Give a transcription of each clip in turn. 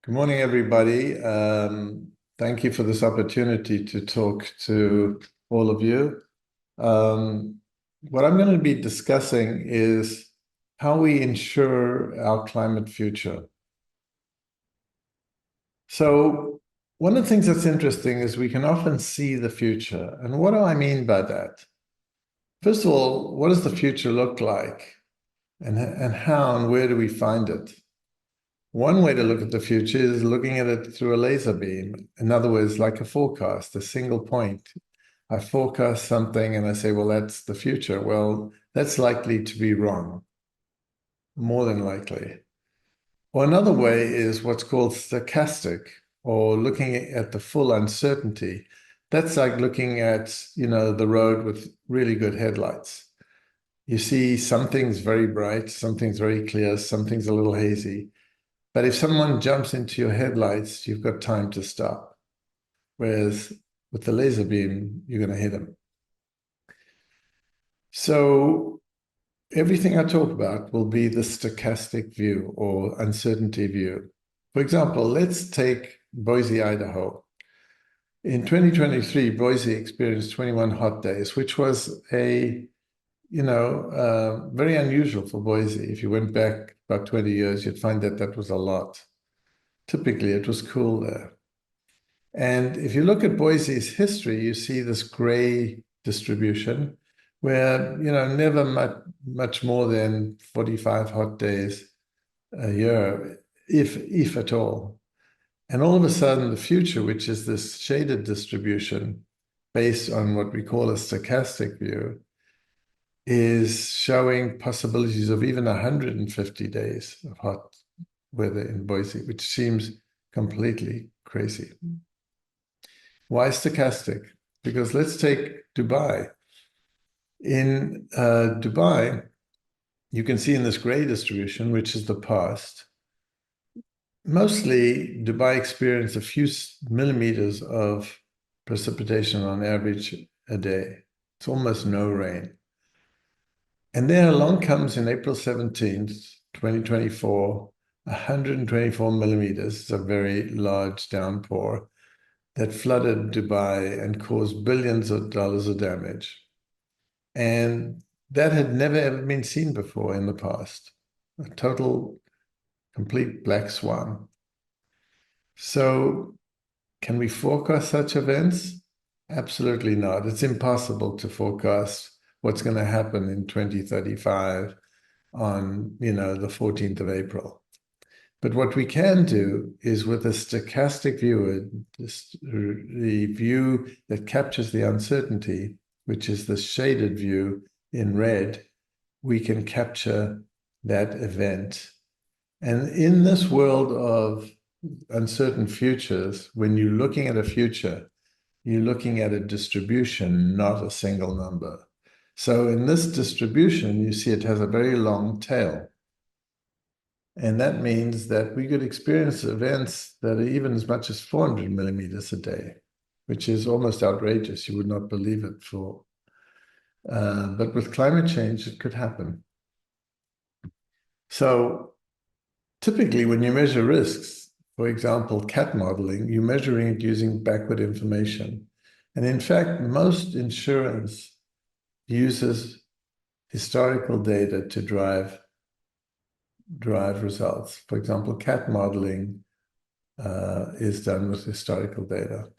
Good morning, everybody. Thank you for this opportunity to talk to all of you. What I'm going to be discussing is how we ensure our climate future. So one of the things that's interesting is we can often see the future. And what do I mean by that? First of all, what does the future look like? And how and where do we find it? One way to look at the future is looking at it through a laser beam. In other words, like a forecast, a single point. I forecast something and I say, well, that's the future. Well, that's likely to be wrong, more than likely. Or another way is what's called stochastic, or looking at the full uncertainty. That's like looking at, the road with really good headlights. You see something's very bright, something's very clear, something's a little hazy. But if someone jumps into your headlights, you've got time to stop. Whereas with the laser beam, you're going to hit them. So everything I talk about will be the stochastic view or uncertainty view. For example, let's take Boise, Idaho. In 2023, Boise experienced 21 hot days, which was very unusual for Boise. If you went back about 20 years, you'd find that was a lot. Typically, it was cool there. And if you look at Boise's history, you see this gray distribution where, never much more than 45 hot days a year, if at all. And all of a sudden, the future, which is this shaded distribution based on what we call a stochastic view, is showing possibilities of even 150 days of hot weather in Boise, which seems completely crazy. Why stochastic? Because let's take Dubai. In Dubai, you can see in this gray distribution, which is the past, mostly Dubai experienced a few millimeters of precipitation on average a day. It's almost no rain. And then along comes in April 17th, 2024, 124 millimeters. It's a very large downpour that flooded Dubai and caused billions of dollars of damage. And that had never ever been seen before in the past. A total, complete black swan. So can we forecast such events? Absolutely not. It's impossible to forecast what's going to happen in 2035 on, the 14th of April. But what we can do is with a stochastic view, the view that captures the uncertainty, which is the shaded view in red, we can capture that event. And in this world of uncertain futures, when you're looking at a future, you're looking at a distribution, not a single number. So in this distribution, you see it has a very long tail. And that means that we could experience events that are even as much as 400 millimeters a day, which is almost outrageous. You would not believe it but with climate change, it could happen. So typically when you measure risks, for example, CAT modeling, you're measuring it using backward information. And in fact, most insurance uses historical data to drive results. For example, CAT modeling is done with historical data.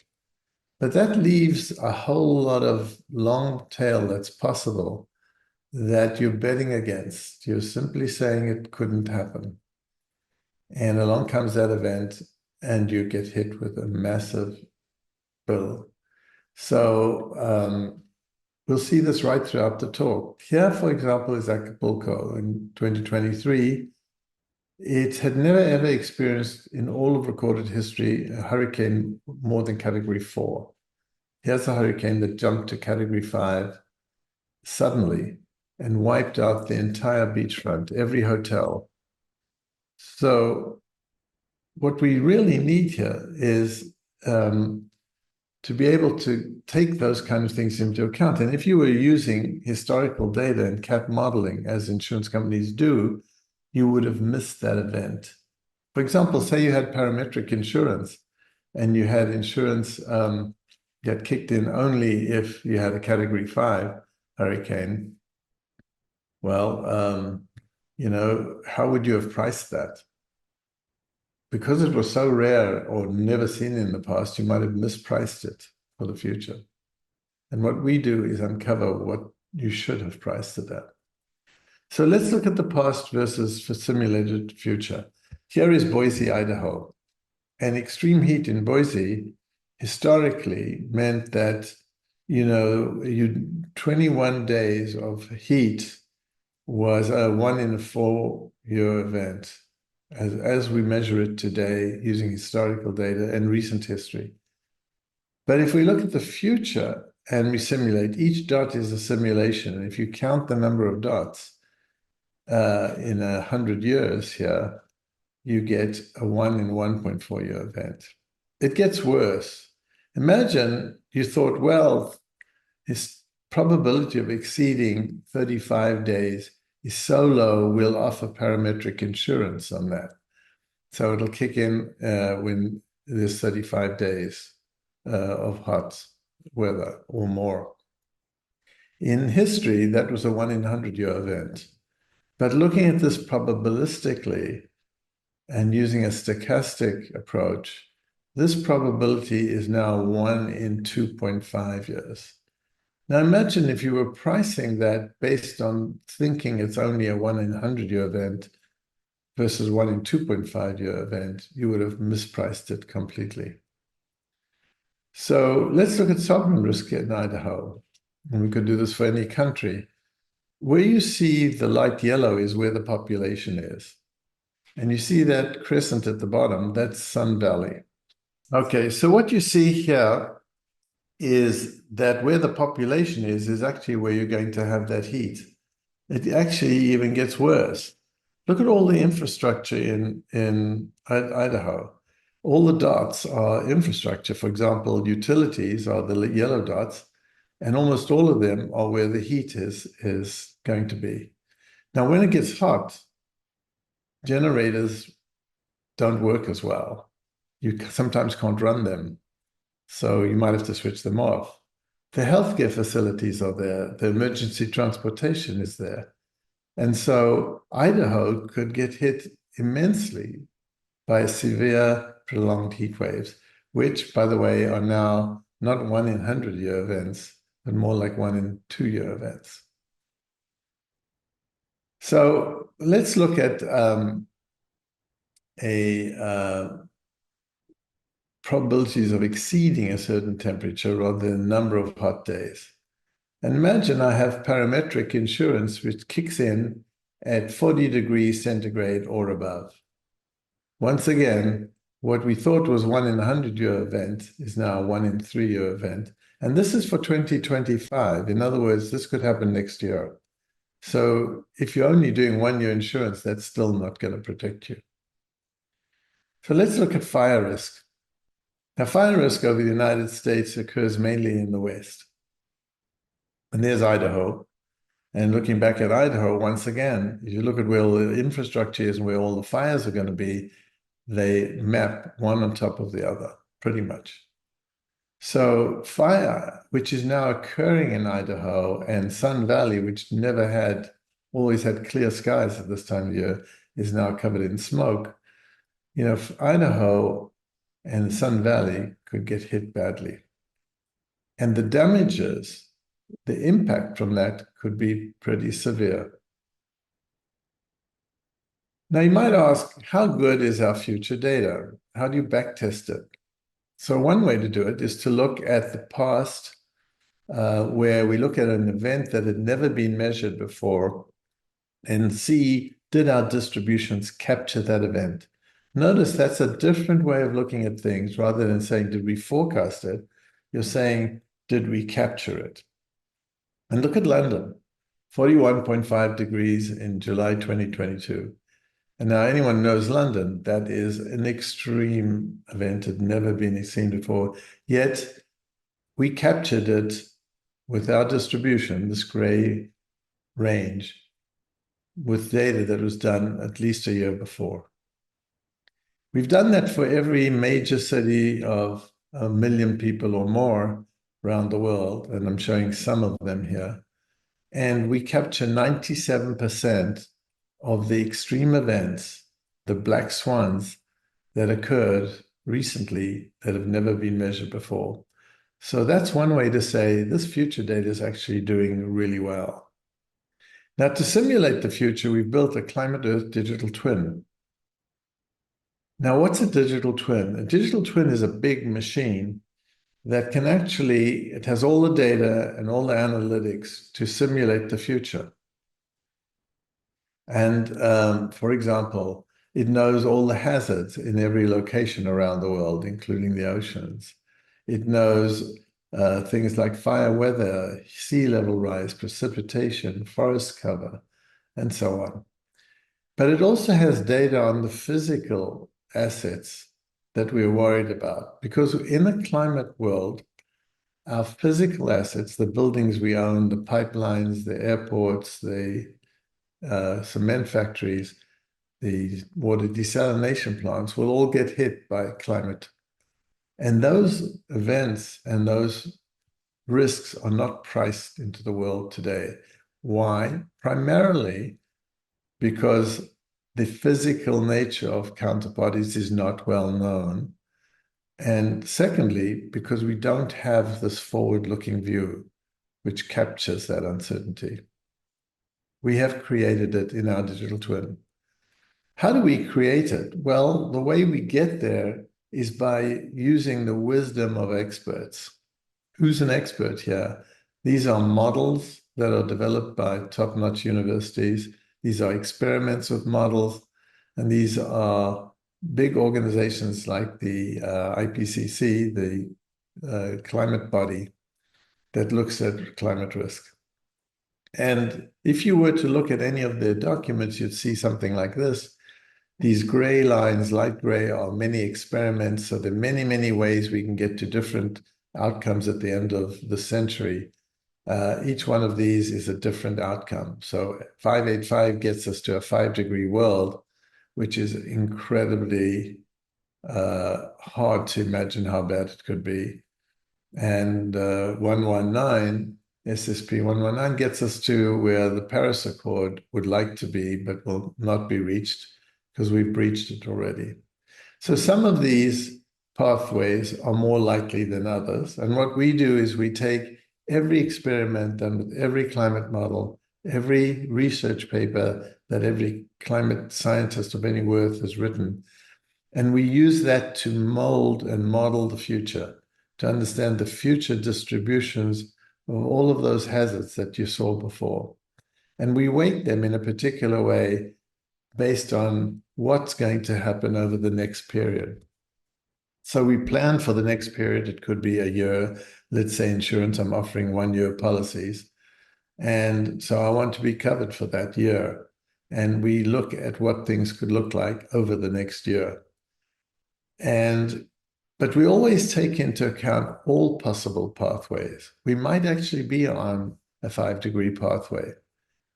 But that leaves a whole lot of long tail that's possible that you're betting against. You're simply saying it couldn't happen. And along comes that event, and you get hit with a massive bill. So we'll see this right throughout the talk. Here, for example, is Acapulco in 2023. It had never, ever experienced in all of recorded history a hurricane more than Category 4. Here's a hurricane that jumped to Category 5 suddenly and wiped out the entire beachfront, every hotel. So what we really need here is to be able to take those kind of things into account. And if you were using historical data and CAT modeling, as insurance companies do, you would have missed that event. For example, say you had parametric insurance and you had insurance get kicked in only if you had a Category 5 hurricane. Well, how would you have priced that? Because it was so rare or never seen in the past, you might have mispriced it for the future. And what we do is uncover what you should have priced it at. So let's look at the past versus for simulated future. Here is Boise, Idaho. And extreme heat in Boise historically meant that, 21 days of heat was a 1 in a 4-year event, as we measure it today using historical data and recent history. But if we look at the future and we simulate, each dot is a simulation. And if you count the number of dots in 100 years here, you get a 1 in 1.4-year event. It gets worse. Imagine you thought, well, this probability of exceeding 35 days is so low, we'll offer parametric insurance on that. So it'll kick in when there's 35 days of hot weather or more. In history, that was a 1 in 100-year event. But looking at this probabilistically and using a stochastic approach, this probability is now 1 in 2.5 years. Now imagine if you were pricing that based on thinking it's only a 1 in 100-year event versus 1 in 2.5-year event, you would have mispriced it completely. So let's look at sovereign risk in Idaho. And we could do this for any country. Where you see the light yellow is where the population is. And you see that crescent at the bottom, that's Sun Valley. Okay, so what you see here is that where the population is actually where you're going to have that heat. It actually even gets worse. Look at all the infrastructure in Idaho. All the dots are infrastructure. For example, utilities are the yellow dots, and almost all of them are where the heat is going to be. Now, when it gets hot, generators don't work as well. You sometimes can't run them, so you might have to switch them off. The healthcare facilities are there. The emergency transportation is there. And so Idaho could get hit immensely by severe prolonged heat waves, which, by the way, are now not 1 in 100-year events, but more like 1 in 2-year events. So let's look at probabilities of exceeding a certain temperature rather than number of hot days. And imagine I have parametric insurance, which kicks in at 40 degrees centigrade or above. Once again, what we thought was 1 in 100-year event is now 1 in 3-year event. And this is for 2025. In other words, this could happen next year. So if you're only doing 1-year insurance, that's still not going to protect you. So let's look at fire risk. Now, fire risk over the United States occurs mainly in the West. And there's Idaho. And looking back at Idaho, once again, if you look at where all the infrastructure is and where all the fires are going to be, they map one on top of the other, pretty much. So fire, which is now occurring in Idaho, and Sun Valley, which always had clear skies at this time of year, is now covered in smoke. Idaho and Sun Valley could get hit badly. And the damages, the impact from that could be pretty severe. Now, you might ask, how good is our future data? How do you backtest it? So one way to do it is to look at the past, where we look at an event that had never been measured before and see, did our distributions capture that event? Notice that's a different way of looking at things. Rather than saying, did we forecast it? You're saying, did we capture it? And look at London, 41.5 degrees in July 2022. And now anyone knows London, that is an extreme event, had never been seen before. Yet we captured it with our distribution, this gray range, with data that was done at least a year before. We've done that for every major city of 1 million people or more around the world, and I'm showing some of them here. And we capture 97% of the extreme events, the black swans that occurred recently that have never been measured before. So that's one way to say this future data is actually doing really well. Now, to simulate the future, we've built a Climate Earth digital twin. Now, what's a digital twin? A digital twin is a big machine that can actually, it has all the data and all the analytics to simulate the future. And for example, it knows all the hazards in every location around the world, including the oceans. It knows things like fire weather, sea level rise, precipitation, forest cover, and so on. But it also has data on the physical assets that we're worried about. Because in a climate world, our physical assets, the buildings we own, the pipelines, the airports, the cement factories, the water desalination plants will all get hit by climate. And those events and those risks are not priced into the world today. Why? Primarily because the physical nature of counterparties is not well known. And secondly, because we don't have this forward-looking view, which captures that uncertainty. We have created it in our digital twin. How do we create it? Well, the way we get there is by using the wisdom of experts. Who's an expert here? These are models that are developed by top-notch universities. These are experiments with models, and these are big organizations like the IPCC, the climate body that looks at climate risk. And if you were to look at any of their documents, you'd see something like this. These gray lines, light gray, are many experiments. So there are many, many ways we can get to different outcomes at the end of the century. Each one of these is a different outcome. So 585 gets us to a 5-degree world, which is incredibly hard to imagine how bad it could be. And 119, SSP 119 gets us to where the Paris Accord would like to be, but will not be reached because we've breached it already. So some of these pathways are more likely than others. And what we do is we take every experiment done with every climate model, every research paper that every climate scientist of any worth has written, and we use that to mold and model the future, to understand the future distributions of all of those hazards that you saw before. And we weight them in a particular way based on what's going to happen over the next period. So we plan for the next period. It could be a year. Let's say insurance, I'm offering 1-year policies. And so I want to be covered for that year. And we look at what things could look like over the next year. But we always take into account all possible pathways. We might actually be on a 5-degree pathway.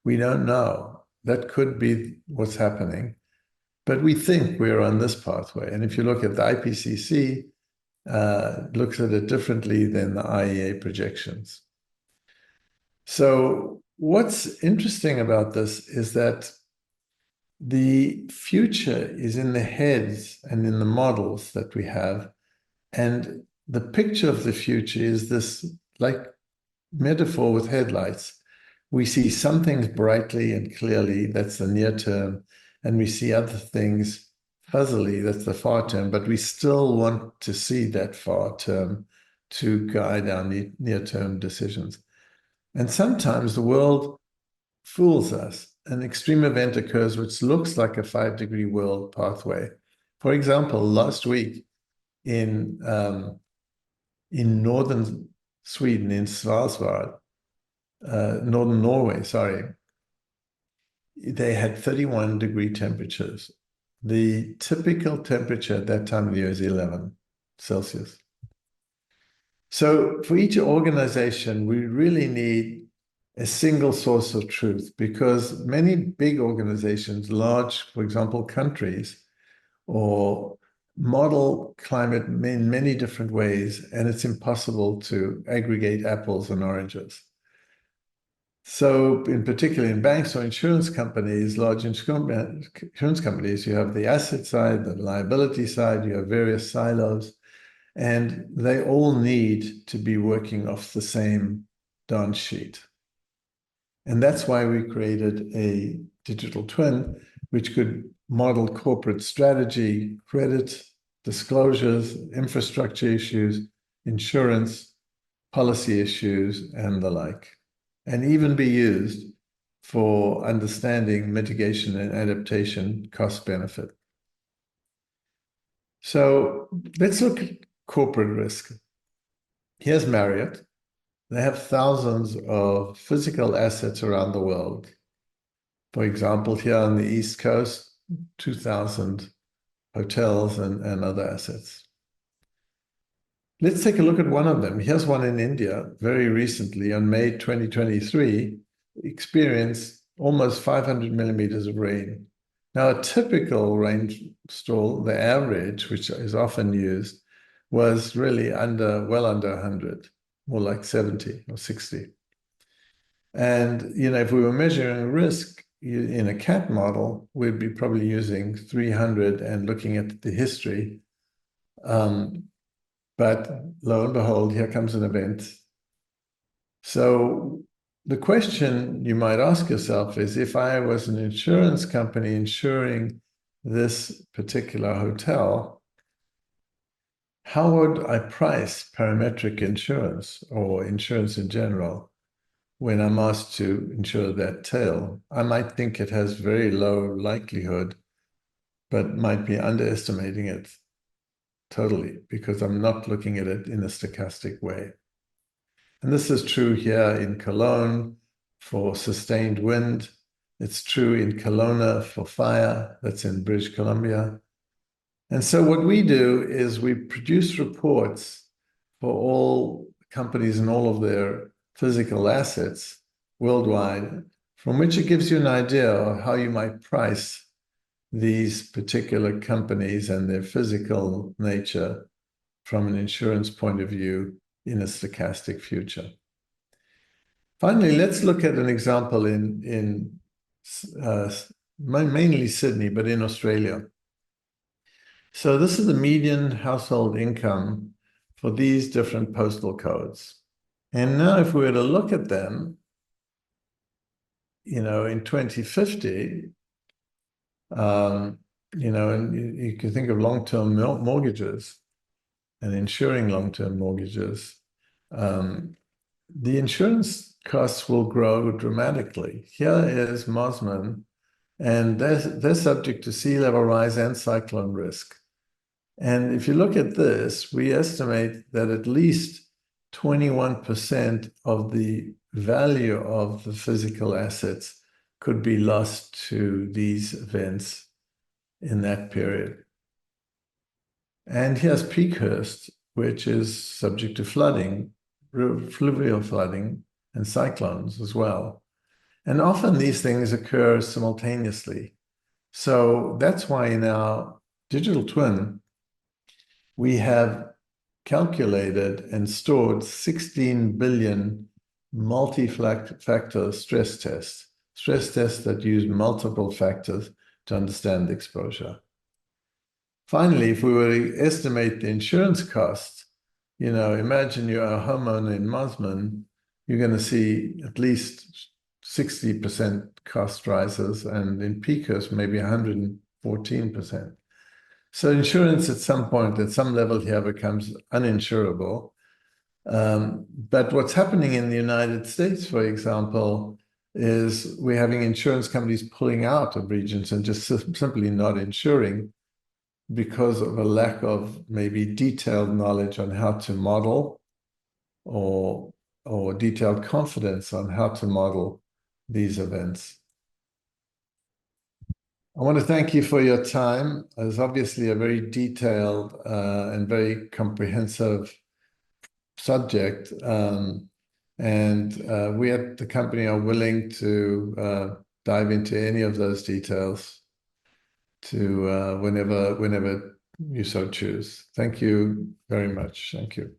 We don't know. That could be what's happening. But we think we're on this pathway. And if you look at the IPCC, looks at it differently than the IEA projections. So what's interesting about this is that the future is in the heads and in the models that we have. And the picture of the future is this like metaphor with headlights. We see some things brightly and clearly, that's the near term, and we see other things fuzzily, that's the far term, but we still want to see that far term to guide our near-term decisions. And sometimes the world fools us. An extreme event occurs which looks like a 5-degree world pathway. For example, last week in northern Sweden, in Svalbard, northern Norway, sorry, they had 31-degree temperatures. The typical temperature at that time of year is 11 Celsius. So for each organization, we really need a single source of truth because many big organizations, large, for example, countries or model climate in many different ways, and it's impossible to aggregate apples and oranges. So in particular in banks or insurance companies, large insurance companies, you have the asset side, the liability side, you have various silos, and they all need to be working off the same dance sheet. And that's why we created a digital twin, which could model corporate strategy, credit, disclosures, infrastructure issues, insurance, policy issues, and the like, and even be used for understanding mitigation and adaptation cost benefit. So let's look at corporate risk. Here's Marriott. They have thousands of physical assets around the world. For example, here on the East Coast, 2,000 hotels and other assets. Let's take a look at one of them. Here's one in India, very recently, on May 2023, experienced almost 500 millimeters of rain. Now, a typical rainfall, the average, which is often used, was really well under 100, more like 70 or 60. And, if we were measuring risk in a CAT model, we'd be probably using 300 and looking at the history. But lo and behold, here comes an event. So the question you might ask yourself is, if I was an insurance company insuring this particular hotel, how would I price parametric insurance or insurance in general when I'm asked to insure that tail? I might think it has very low likelihood, but might be underestimating it totally, because I'm not looking at it in a stochastic way. And this is true here in Cologne for sustained wind. It's true in Kelowna for fire. That's in British Columbia. And so what we do is we produce reports for all companies and all of their physical assets worldwide, from which it gives you an idea of how you might price these particular companies and their physical nature from an insurance point of view in a stochastic future. Finally, let's look at an example in mainly Sydney, but in Australia. So this is the median household income for these different postal codes. And now if we were to look at them, in 2050, and you can think of long-term mortgages and insuring long-term mortgages. The insurance costs will grow dramatically. Here is Mosman, and they're subject to sea level rise and cyclone risk. And if you look at this, we estimate that at least 21% of the value of the physical assets could be lost to these events in that period. And here's Peakhurst, which is subject to flooding, fluvial flooding, and cyclones as well. And often these things occur simultaneously. So that's why in our digital twin, we have calculated and stored 16 billion multi-factor stress tests that use multiple factors to understand the exposure. Finally, if we were to estimate the insurance costs, imagine you're a homeowner in Mosman, you're going to see at least 60% cost rises, and in Peakhurst, maybe 114%. So insurance at some point, at some level here, becomes uninsurable. But what's happening in the United States, for example, is we're having insurance companies pulling out of regions and just simply not insuring because of a lack of maybe detailed knowledge on how to model or detailed confidence on how to model these events. I want to thank you for your time. It's obviously a very detailed and very comprehensive subject. And we at the company are willing to dive into any of those details to whenever you so choose. Thank you very much. Thank you.